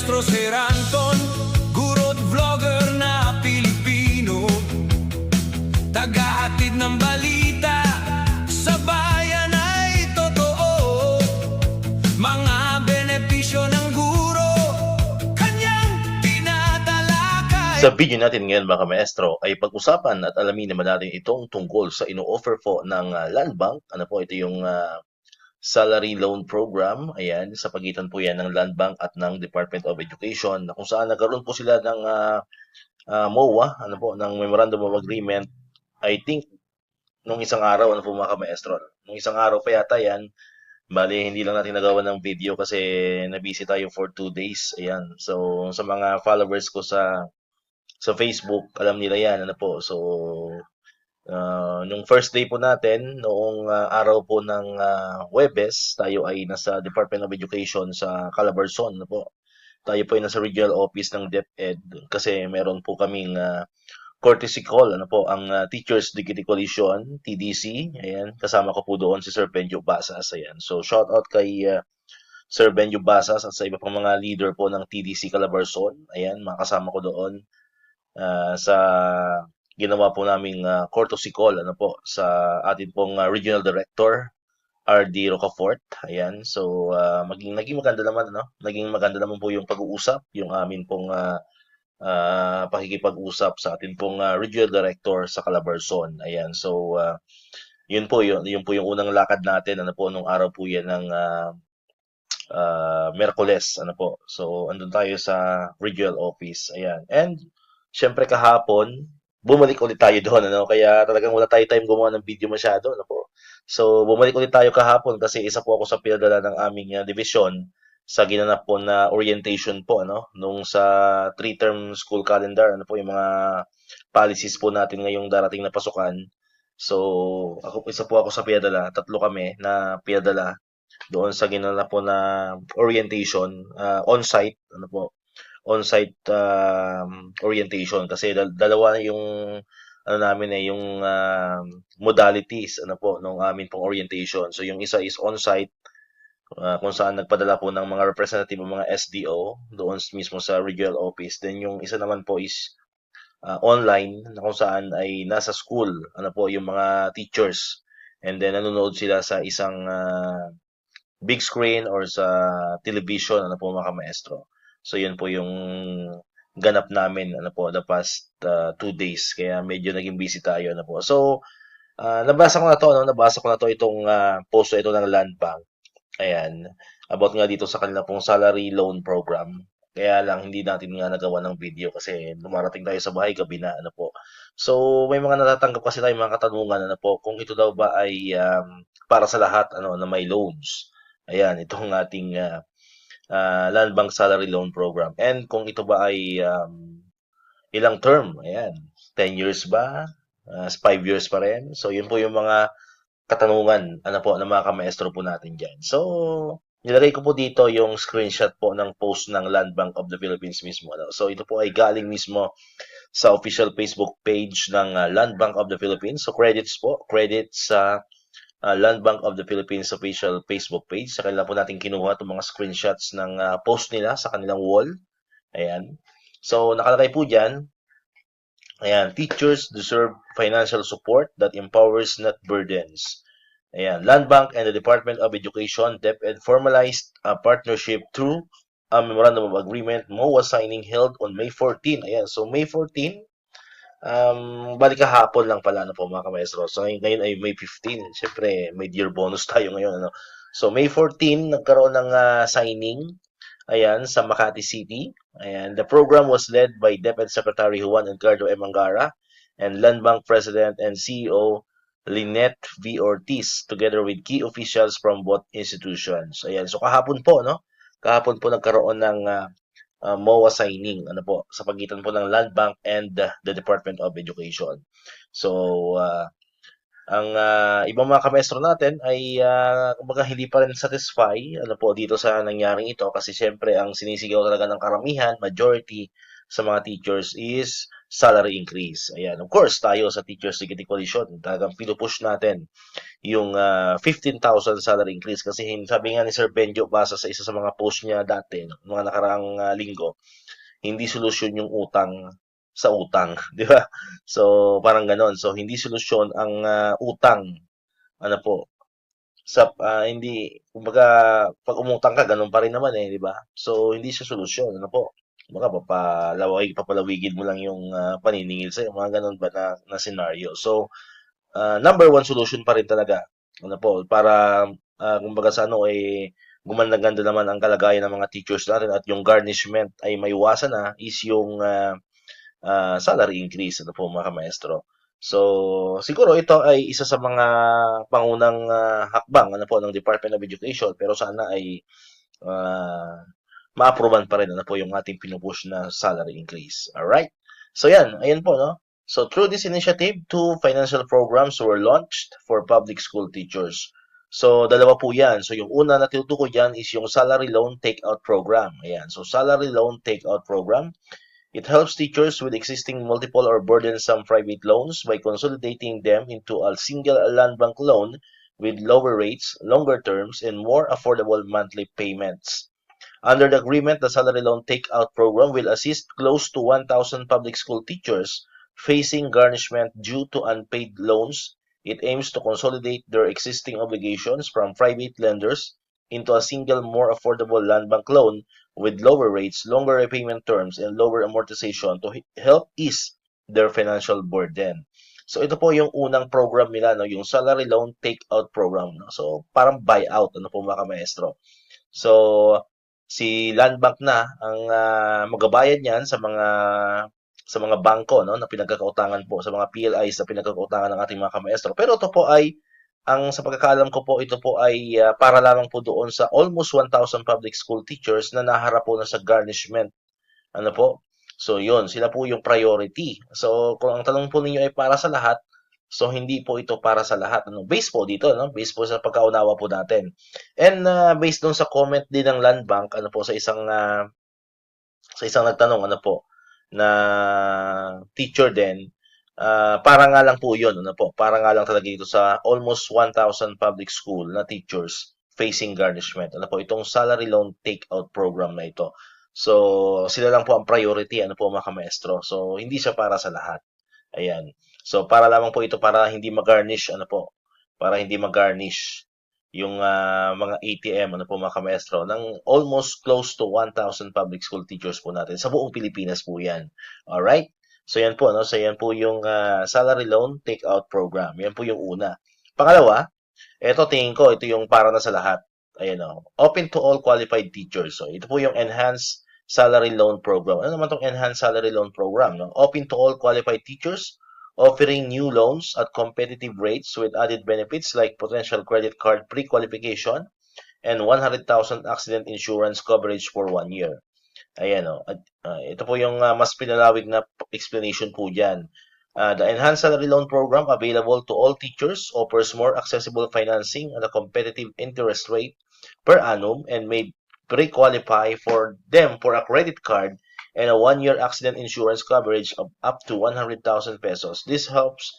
Maestro Sir Anton, guro't vlogger na Pilipino, tagahatid ng balita sa bayan ay totoo. Mga benepisyo ng guro, kanyang tinatalakay. Sa video natin ngayon mga maestro ay pag-usapan at alamin naman natin itong tungkol sa ino-offer po ng Land Bank. Ano po, ito yung salary loan program. Ayan, sa pagitan po yan ng Land Bank at ng Department of Education, na kung saan nagkaroon po sila ng MOA, ano po, ng Memorandum of Agreement. I think nung isang araw, ano po mga maestro, nung isang araw pa yata yan. Bali, hindi lang natin nagawa ng video kasi na-busy tayo for 2 days. Ayan. So, sa mga followers ko sa Facebook, alam nila yan, ano po. So, nung first day po natin, noong araw po ng Huwebes, tayo ay nasa Department of Education sa Calabarzon, ano po. Tayo po ay nasa regional office ng DepEd kasi meron po kaming courtesy call, ano po, ang Teachers Dignity Coalition, TDC. Ayan, kasama ko po doon si Sir Benjo Basas. Ayan. So, shout out kay Sir Benjo Basas at sa iba pang mga leader po ng TDC Calabarzon. Ayan, makasama ko doon sa ginawa po naming courtesy call, ano po, sa atin pong Regional Director, RD Rocafort. Ayan, so naging maganda naman, ano? Naging maganda naman po yung pag-uusap, yung amin pong pakikipag-usap sa atin pong Regional Director sa Calabarzon. Ayan, so yun po yung unang lakad natin, ano po, nung araw po yan ng Miyerkules, ano po. So andun tayo sa regional office. Ayan. And syempre kahapon, bumalik ulit tayo doon, ano? Kaya talagang wala tayo time gumawa ng video masyado, ano po. So bumalik ulit tayo kahapon kasi isa po ako sa pinadala ng aming division sa ginanap po na orientation po, ano, nung sa 3-term school calendar, ano po, yung mga policies po natin ngayong darating na pasukan. So, isa po ako sa pinadala, 3 kami na pinadala doon sa ginanap po na orientation, on-site, ano po, on-site orientation kasi dalawa yung ano namin yung modalities, ano po, nung amin pong orientation. So, yung isa is on-site, kung saan nagpadala po ng mga representative ng mga SDO doon mismo sa regional office. Then yung isa naman po is online, na kung saan ay nasa school, ano po, yung mga teachers. And then nanonood sila sa isang big screen or sa television, ano po mga maestro. So yun po yung ganap namin, ano po, the past 2 days. Kaya medyo naging busy tayo, ano po. So nabasa ko na to, no? Nabasa ko na to itong post ito ng Land Bank. Ayan, about nga dito sa kanila pong salary loan program. Kaya lang hindi natin nga nagawa ng video kasi dumarating tayo sa bahay gabi na, ano po. So may mga natatanggap kasi tayo mga katanungan, ano po, kung ito daw ba ay para sa lahat, ano, na may loans. Ayan, itong ating Land Bank Salary Loan Program. And kung ito ba ay ilang term, ayan, 10 years ba? 5 years pa rin? So yun po yung mga katanungan, ano po, ng mga kamaestro po natin dyan. So, nilagay ko po dito yung screenshot po ng post ng Land Bank of the Philippines mismo. Ano? So, ito po ay galing mismo sa official Facebook page ng Land Bank of the Philippines. So, credits sa Land Bank of the Philippines official Facebook page. Sa kanila po natin kinuha itong mga screenshots ng post nila sa kanilang wall. Ayan. So, nakalagay po dyan, ayan, teachers deserve financial support that empowers, not burdens. Ayan, Land Bank and the Department of Education, DepEd, formalized a partnership through a Memorandum of Agreement, MOA signing held on May 14. Ayan, so May 14, balik kahapon lang pala, ano po mga kamaestro. So ngayon ay May 15. Siyempre, may year bonus tayo ngayon, ano. So May 14, nagkaroon ng signing, ayan, sa Makati City. Ayan, the program was led by DepEd Secretary Juan Edgardo M. Angara and Land Bank President and CEO Lynette V. Ortiz together with key officials from both institutions. Ayan, so kahapon po, no? Kahapon po nagkaroon ng MOA signing, ano po, sa pagitan po ng Land Bank and the Department of Education. So, ang ibang mga kamestro natin ay kumbaga hindi pa rin satisfy, ano po, dito sa nangyaring ito kasi syempre ang sinisigaw talaga ng karamihan, majority sa mga teachers is salary increase. Ayan, of course, tayo sa Teachers Dignity Coalition, talagang pinupush natin yung 15,000 salary increase kasi sabi nga ni Sir Benjo basa sa isa sa mga post niya dati, no, mga nakaraang linggo, hindi solusyon yung utang sa utang, di ba? So, parang ganon. So, hindi solusyon ang utang, ano po, hindi, kumbaga, pag umutang ka, ganun pa rin naman eh, di ba? So, hindi siya solusyon, ano po. Kumbaga, papalawigin mo lang yung paniningil sa'yo, mga ganun ba na scenario. So, number one solution pa rin talaga, ano po, para, kumbaga sa ano, gumanda-ganda naman ang kalagayan ng mga teachers natin at yung garnishment ay maiwasan na is yung salary increase, ano po mga maestro. So, siguro ito ay isa sa mga pangunang hakbang ano po ng Department of Education pero sana ay ma-approvean pa rin ano po yung ating pinupush na salary increase. Alright? So yan, ayan po no. So through this initiative, two financial programs were launched for public school teachers. So dalawa po yan. So yung una na tinutukoy dyan is yung salary loan takeout program. Ayan. So salary loan takeout program. It helps teachers with existing multiple or burdensome private loans by consolidating them into a single land bank loan with lower rates, longer terms, and more affordable monthly payments. Under the agreement, the salary loan takeout program will assist close to 1,000 public school teachers facing garnishment due to unpaid loans. It aims to consolidate their existing obligations from private lenders into a single, more affordable land bank loan with lower rates, longer repayment terms, and lower amortization to help ease their financial burden. So ito po yung unang program nila, no, yung salary loan takeout program. No? So parang buyout, ano po mga maestro. So si Land Bank na ang magabayad niyan sa mga bangko no na pinagkakautangan po sa mga PLIs na pinagkakautangan ng ating mga kamaestro. Pero ito po ay sa pagkakaalam ko po ito po ay para lamang po doon sa almost 1,000 public school teachers na naharap po na sa garnishment. Ano po? So yun, sila po yung priority. So kung ang tanong po ninyo ay para sa lahat, so hindi po ito para sa lahat. Ano? Based po dito, no? Based po sa pagkaunawa po natin. And based doon sa comment din ng Land Bank, ano po sa isang nagtanong ano po na teacher din, para nga lang po 'yun, ano po, para nga lang talaga dito sa almost 1,000 public school na teachers facing garnishment. Ano po itong salary loan takeout program na ito. So, sila lang po ang priority, ano po mga maestro. So, hindi siya para sa lahat. Ayan. So, para lamang po ito para hindi mag-garnish, ano po, para hindi mag-garnish yung mga ATM, ano po mga kamaestro, ng almost close to 1,000 public school teachers po natin. Sa buong Pilipinas po yan. Alright? So yan po, no? So yan po yung salary loan takeout program. Yan po yung una. Pangalawa, ito tingin ko, ito yung para na sa lahat. Ayan o. Open to all qualified teachers. So ito po yung enhanced salary loan program. Ano naman tong enhanced salary loan program? No? Open to all qualified teachers offering new loans at competitive rates with added benefits like potential credit card pre-qualification and 100,000 accident insurance coverage for 1 year. Ayan o. Ito po yung mas pinalawig na explanation po dyan. The Enhanced Salary Loan Program available to all teachers offers more accessible financing at a competitive interest rate per annum and may pre-qualify for them for a credit card and a 1 year accident insurance coverage of up to 100,000 pesos. This helps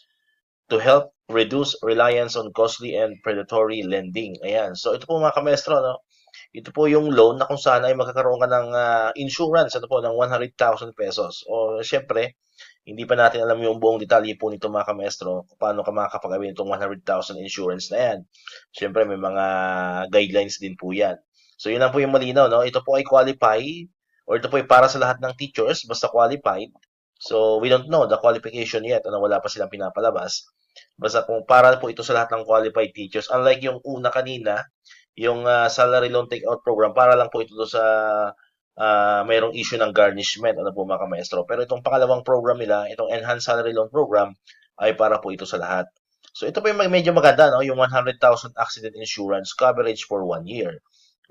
to help reduce reliance on costly and predatory lending. Ayan. So ito po mga kamestro, no? Ito po yung loan na kung saan ay magkakaroon ka ng insurance ano po ng 100,000 pesos. O syempre, hindi pa natin alam yung buong detalye po nito mga kamestro kung paano ka makakapag-avail itong 100,000 insurance na yan. Syempre, may mga guidelines din po yan. So yun lang po yung malinaw, no? Ito po ay qualified or ito po ay para sa lahat ng teachers, basta qualified. So, we don't know the qualification yet. Ano, wala pa silang pinapalabas. Basta kung para po ito sa lahat ng qualified teachers. Unlike yung una kanina, yung salary loan takeout program, para lang po ito sa mayroong issue ng garnishment. Ano po mga maestro. Pero itong pangalawang program nila, itong enhanced salary loan program, ay para po ito sa lahat. So, ito po yung medyo maganda, no? Yung 100,000 accident insurance coverage for 1 year.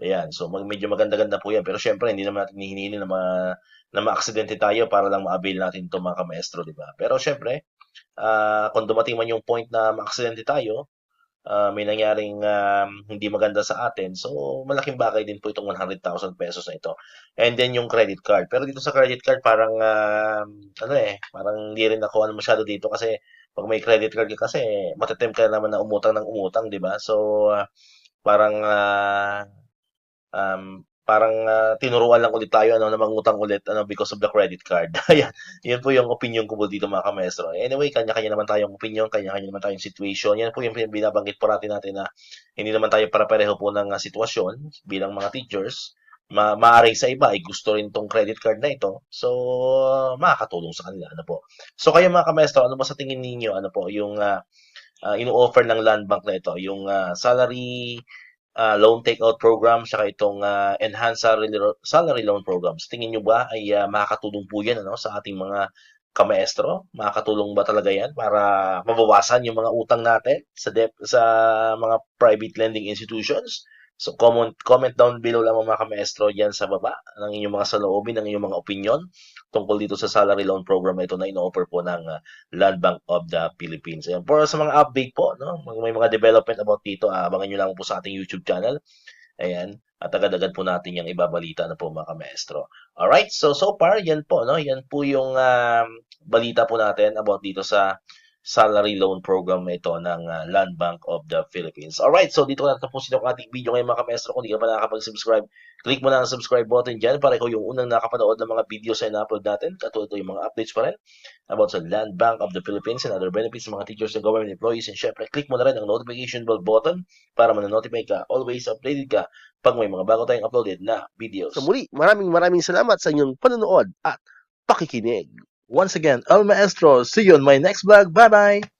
Ayan, so medyo maganda-ganda po yan. Pero syempre, hindi naman natin hihingin na ma-aksidente tayo para lang ma-avail natin ito mga kamaestro, di ba? Pero syempre, kung dumating man yung point na ma-aksidente tayo, may nangyaring hindi maganda sa atin. So, malaking bagay din po itong 100,000 pesos na ito. And then yung credit card. Pero dito sa credit card, parang, parang hindi rin ako masyado dito kasi pag may credit card ka kasi, matatempt ka naman na umutang ng umutang, di ba? So, parang, tinuruan lang ulit tayo na mangutang ulit because of the credit card. Ayan, yun po yung opinion ko po dito mga kamestro. Anyway, kanya-kanya naman tayong opinion, kanya-kanya naman tayong situation. Yan po yung binabanggit po natin na hindi naman tayo para-pareho po ng sitwasyon bilang mga teachers. Maaring sa iba ay gusto rin tong credit card na ito. So, makakatulong sa kanila. Ano po. So, kayo mga kamestro, ano ba sa tingin ninyo? Ano po yung ino-offer ng Land Bank na ito? Yung salary loan takeout program saka itong enhanced salary loan programs. Tingin nyo ba ay makakatulong po yan sa ating mga kamaestro? Makakatulong ba talaga yan para mabawasan yung mga utang natin sa mga private lending institutions? So comment down below lang mga kamaestro diyan sa baba ng inyong mga saloobin, ng inyong mga opinion tungkol dito sa salary loan program na ito na ino-offer po ng Land Bank of the Philippines. Ayan, for sa mga update po, no, may mga development about dito, abangan nyo lang po sa ating YouTube channel. Ayan, at agad-agad po natin yung ibabalita na po mga maestro. Alright, so far, yan po, no? Yan po yung balita po natin about dito sa salary loan program na ito ng Land Bank of the Philippines. Alright, so dito na tapusin ang ating video ngayon mga maestro. Kung di ka pa nakakapag-subscribe, click mo na ang subscribe button dyan para ikaw yung unang nakapanood ng mga videos na na-upload natin. Katulad yung mga updates pa rin about sa Land Bank of the Philippines and other benefits ng mga teachers and government employees. And syempre, click mo na rin ang notification bell button para man-notify ka. Always updated ka pag may mga bago tayong uploaded na videos. So muli, maraming salamat sa inyong panonood at pakikinig. Once again, El Maestro, see you on my next vlog. Bye-bye!